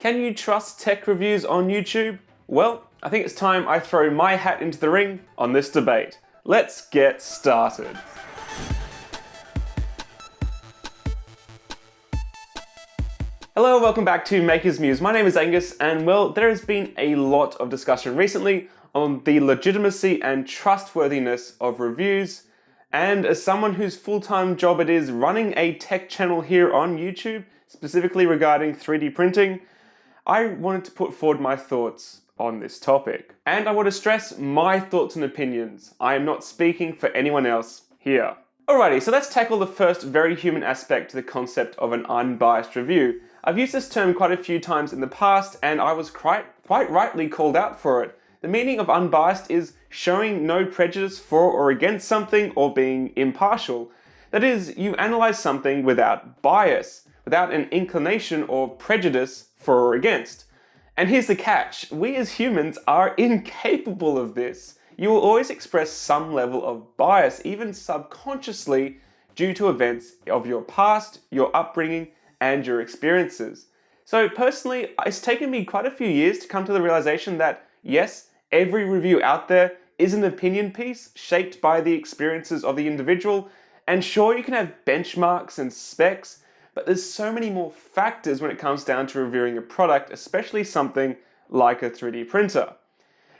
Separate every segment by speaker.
Speaker 1: Can you trust tech reviews on YouTube? Well, I think it's time I throw my hat into the ring on this debate. Let's get started. Hello, welcome back to Maker's Muse. My name is Angus, and well, there has been a lot of discussion recently on the legitimacy and trustworthiness of reviews. And as someone whose full-time job it is running a tech channel here on YouTube, specifically regarding 3D printing, I wanted to put forward my thoughts on this topic. And I want to stress my thoughts and opinions. I am not speaking for anyone else here. Alrighty, so let's tackle the first very human aspect to the concept of an unbiased review. I've used this term quite a few times in the past, and I was quite rightly called out for it. The meaning of unbiased is showing no prejudice for or against something or being impartial. That is, you analyze something without bias, without an inclination or prejudice for or against. And here's the catch, we as humans are incapable of this. You will always express some level of bias, even subconsciously, due to events of your past, your upbringing, and your experiences. So personally, it's taken me quite a few years to come to the realization that yes, every review out there is an opinion piece shaped by the experiences of the individual, and sure, you can have benchmarks and specs, but there's so many more factors when it comes down to reviewing a product, especially something like a 3D printer.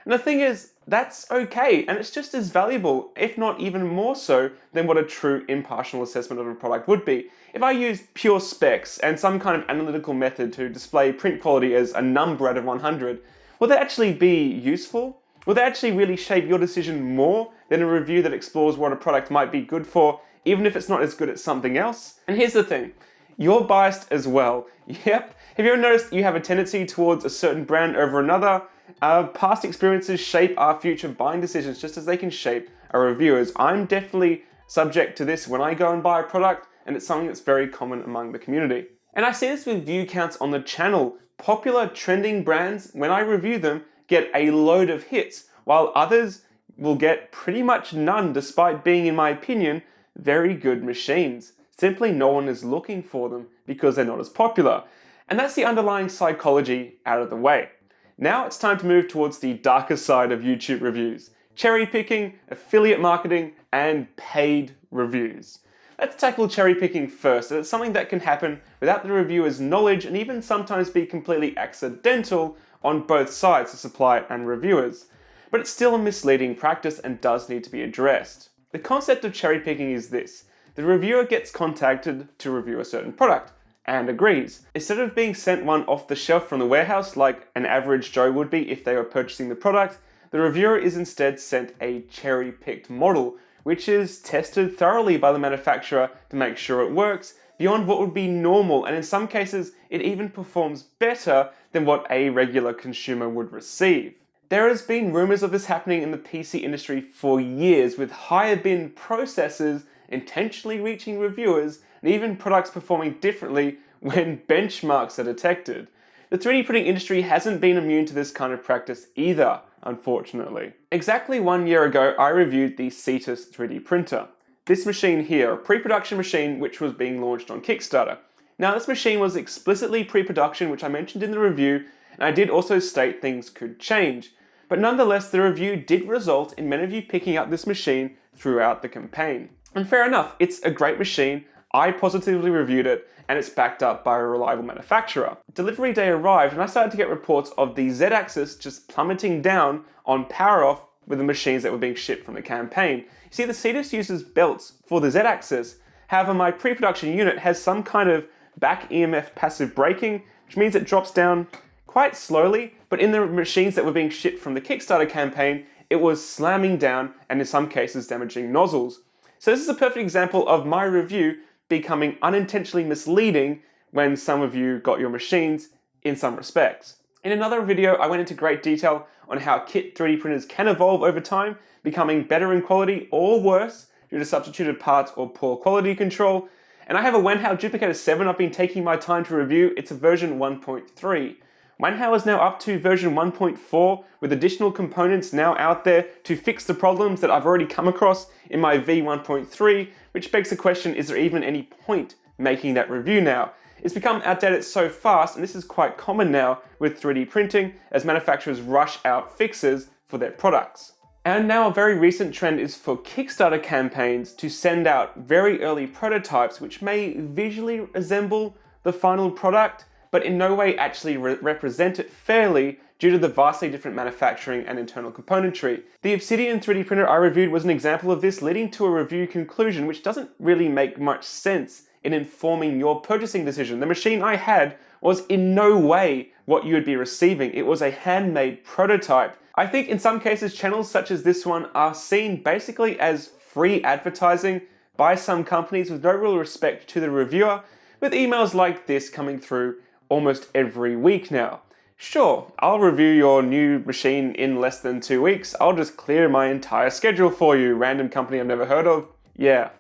Speaker 1: And the thing is, that's okay, and it's just as valuable, if not even more so, than what a true impartial assessment of a product would be. If I use pure specs and some kind of analytical method to display print quality as a number out of 100, will that actually be useful? Will that actually really shape your decision more than a review that explores what a product might be good for, even if it's not as good at something else? And here's the thing. You're biased as well. Yep. Have you ever noticed you have a tendency towards a certain brand over another? Past experiences shape our future buying decisions just as they can shape our reviewers. I'm definitely subject to this when I go and buy a product, and it's something that's very common among the community. And I see this with view counts on the channel. Popular trending brands, when I review them, get a load of hits, while others will get pretty much none despite being, in my opinion, very good machines. Simply no one is looking for them because they're not as popular. And that's the underlying psychology out of the way. Now it's time to move towards the darker side of YouTube reviews. Cherry picking, affiliate marketing, and paid reviews. Let's tackle cherry picking first, as it's something that can happen without the reviewer's knowledge and even sometimes be completely accidental on both sides, the supplier and reviewers. But it's still a misleading practice and does need to be addressed. The concept of cherry picking is this. The reviewer gets contacted to review a certain product and agrees. Instead of being sent one off the shelf from the warehouse like an average Joe would be if they were purchasing the product, the reviewer is instead sent a cherry-picked model, which is tested thoroughly by the manufacturer to make sure it works beyond what would be normal, and in some cases it even performs better than what a regular consumer would receive. There has been rumors of this happening in the PC industry for years, with higher bin processes intentionally reaching reviewers and even products performing differently when benchmarks are detected. The 3D printing industry hasn't been immune to this kind of practice either, unfortunately. Exactly 1 year ago, I reviewed the Cetus 3D printer. This machine here, a pre-production machine which was being launched on Kickstarter. Now this machine was explicitly pre-production, which I mentioned in the review, and I did also state things could change. But nonetheless, the review did result in many of you picking up this machine throughout the campaign. And fair enough, it's a great machine, I positively reviewed it, and it's backed up by a reliable manufacturer. Delivery day arrived and I started to get reports of the Z-axis just plummeting down on power off with the machines that were being shipped from the campaign. You see, the Cetus uses belts for the Z-axis, however my pre-production unit has some kind of back EMF passive braking, which means it drops down quite slowly, but in the machines that were being shipped from the Kickstarter campaign, it was slamming down and in some cases damaging nozzles. So this is a perfect example of my review becoming unintentionally misleading when some of you got your machines in some respects. In another video, I went into great detail on how kit 3D printers can evolve over time, becoming better in quality or worse due to substituted parts or poor quality control. And I have a Wanhao Duplicator 7 I've been taking my time to review. It's a version 1.3. Wanhao is now up to version 1.4 with additional components now out there to fix the problems that I've already come across in my V1.3, which begs the question, is there even any point making that review now? It's become outdated so fast, and this is quite common now with 3D printing as manufacturers rush out fixes for their products. And now a very recent trend is for Kickstarter campaigns to send out very early prototypes which may visually resemble the final product, but in no way actually represent it fairly due to the vastly different manufacturing and internal componentry. The Obsidian 3D printer I reviewed was an example of this, leading to a review conclusion which doesn't really make much sense in informing your purchasing decision. The machine I had was in no way what you would be receiving. It was a handmade prototype. I think in some cases channels such as this one are seen basically as free advertising by some companies with no real respect to the reviewer, with emails like this coming through almost every week now. Sure, I'll review your new machine in less than 2 weeks. I'll just clear my entire schedule for you, random company I've never heard of. Yeah,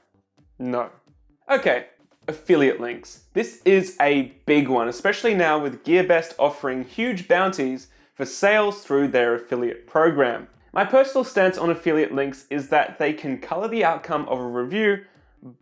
Speaker 1: no. Okay, affiliate links. This is a big one, especially now with GearBest offering huge bounties for sales through their affiliate program. My personal stance on affiliate links is that they can color the outcome of a review,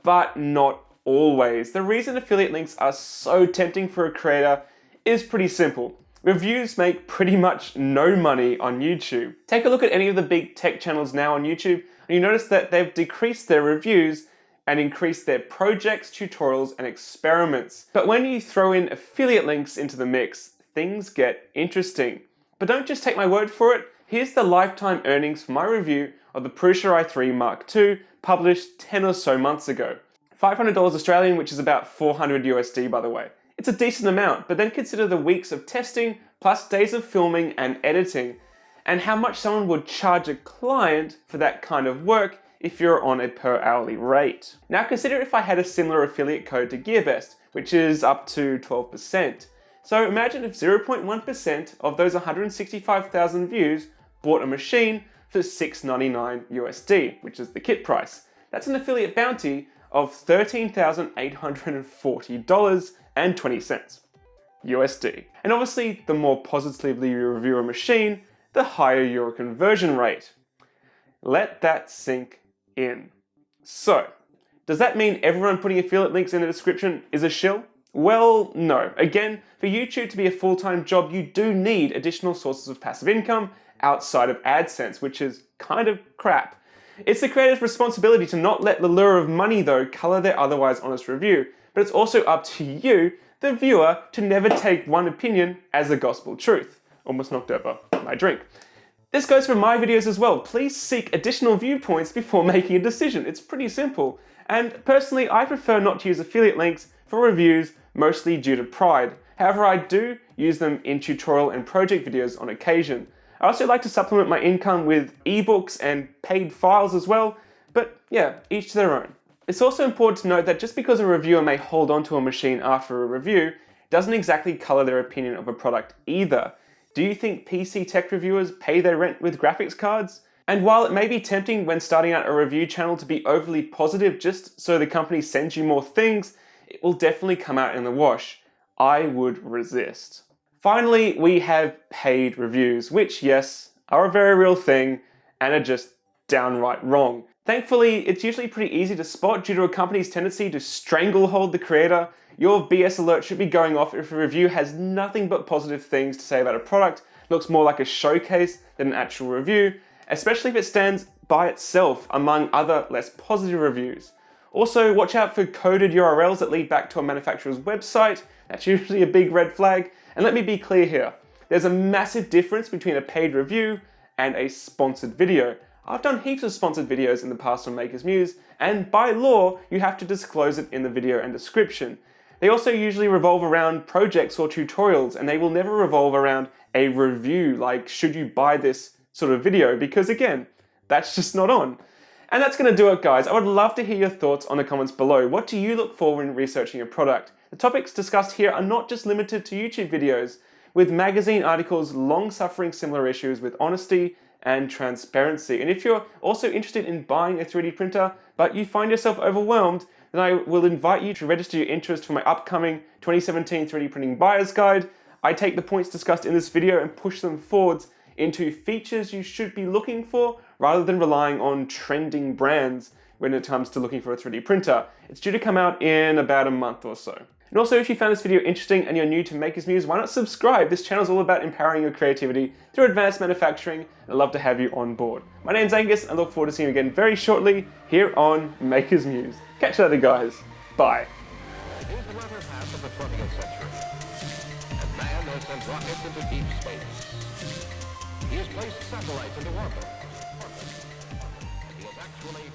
Speaker 1: but not always. The reason affiliate links are so tempting for a creator is pretty simple. Reviews make pretty much no money on YouTube. Take a look at any of the big tech channels now on YouTube, and you notice that they've decreased their reviews and increased their projects, tutorials, and experiments. But when you throw in affiliate links into the mix, things get interesting. But don't just take my word for it. Here's the lifetime earnings for my review of the Prusa i3 Mark II, published 10 or so months ago. $500 Australian, which is about 400 USD by the way. It's a decent amount, but then consider the weeks of testing, plus days of filming and editing, and how much someone would charge a client for that kind of work if you're on a per hourly rate. Now consider if I had a similar affiliate code to GearBest, which is up to 12%. So imagine if 0.1% of those 165,000 views bought a machine for $699 USD, which is the kit price. That's an affiliate bounty of $13,840.20 USD. And obviously, the more positively you review a machine, the higher your conversion rate. Let that sink in. So, does that mean everyone putting affiliate links in the description is a shill? Well, no. Again, for YouTube to be a full-time job, you do need additional sources of passive income outside of AdSense, which is kind of crap. It's the creator's responsibility to not let the lure of money, though, color their otherwise honest review, but it's also up to you, the viewer, to never take one opinion as the gospel truth. Almost knocked over my drink. This goes for my videos as well. Please seek additional viewpoints before making a decision. It's pretty simple. And personally, I prefer not to use affiliate links for reviews, mostly due to pride. However, I do use them in tutorial and project videos on occasion. I also like to supplement my income with ebooks and paid files as well, but yeah, each to their own. It's also important to note that just because a reviewer may hold on to a machine after a review, doesn't exactly color their opinion of a product either. Do you think PC tech reviewers pay their rent with graphics cards? And while it may be tempting when starting out a review channel to be overly positive just so the company sends you more things, it will definitely come out in the wash. I would resist. Finally, we have paid reviews, which, yes, are a very real thing and are just downright wrong. Thankfully, it's usually pretty easy to spot due to a company's tendency to stranglehold the creator. Your BS alert should be going off if a review has nothing but positive things to say about a product, looks more like a showcase than an actual review, especially if it stands by itself among other less positive reviews. Also, watch out for coded URLs that lead back to a manufacturer's website. That's usually a big red flag. And let me be clear here. There's a massive difference between a paid review and a sponsored video. I've done heaps of sponsored videos in the past on Maker's Muse, and by law, you have to disclose it in the video and description. They also usually revolve around projects or tutorials, and they will never revolve around a review, like should you buy this sort of video, because again, that's just not on. And that's going to do it, guys. I would love to hear your thoughts on the comments below. What do you look for when researching a product? The topics discussed here are not just limited to YouTube videos, with magazine articles long suffering similar issues with honesty and transparency. And if you're also interested in buying a 3D printer, but you find yourself overwhelmed, then I will invite you to register your interest for my upcoming 2017 3D Printing Buyer's Guide. I take the points discussed in this video and push them forwards into features you should be looking for, rather than relying on trending brands when it comes to looking for a 3D printer. It's due to come out in about a month or so. And also, if you found this video interesting and you're new to Maker's Muse, why not subscribe? This channel is all about empowering your creativity through advanced manufacturing, and I'd love to have you on board. My name's Angus, and I look forward to seeing you again very shortly here on Maker's Muse. Catch you later, guys. Bye.
Speaker 2: Here's the latter half of the 20th century, and man has sent rockets into deep space. He has placed satellites into orbit. And he has actually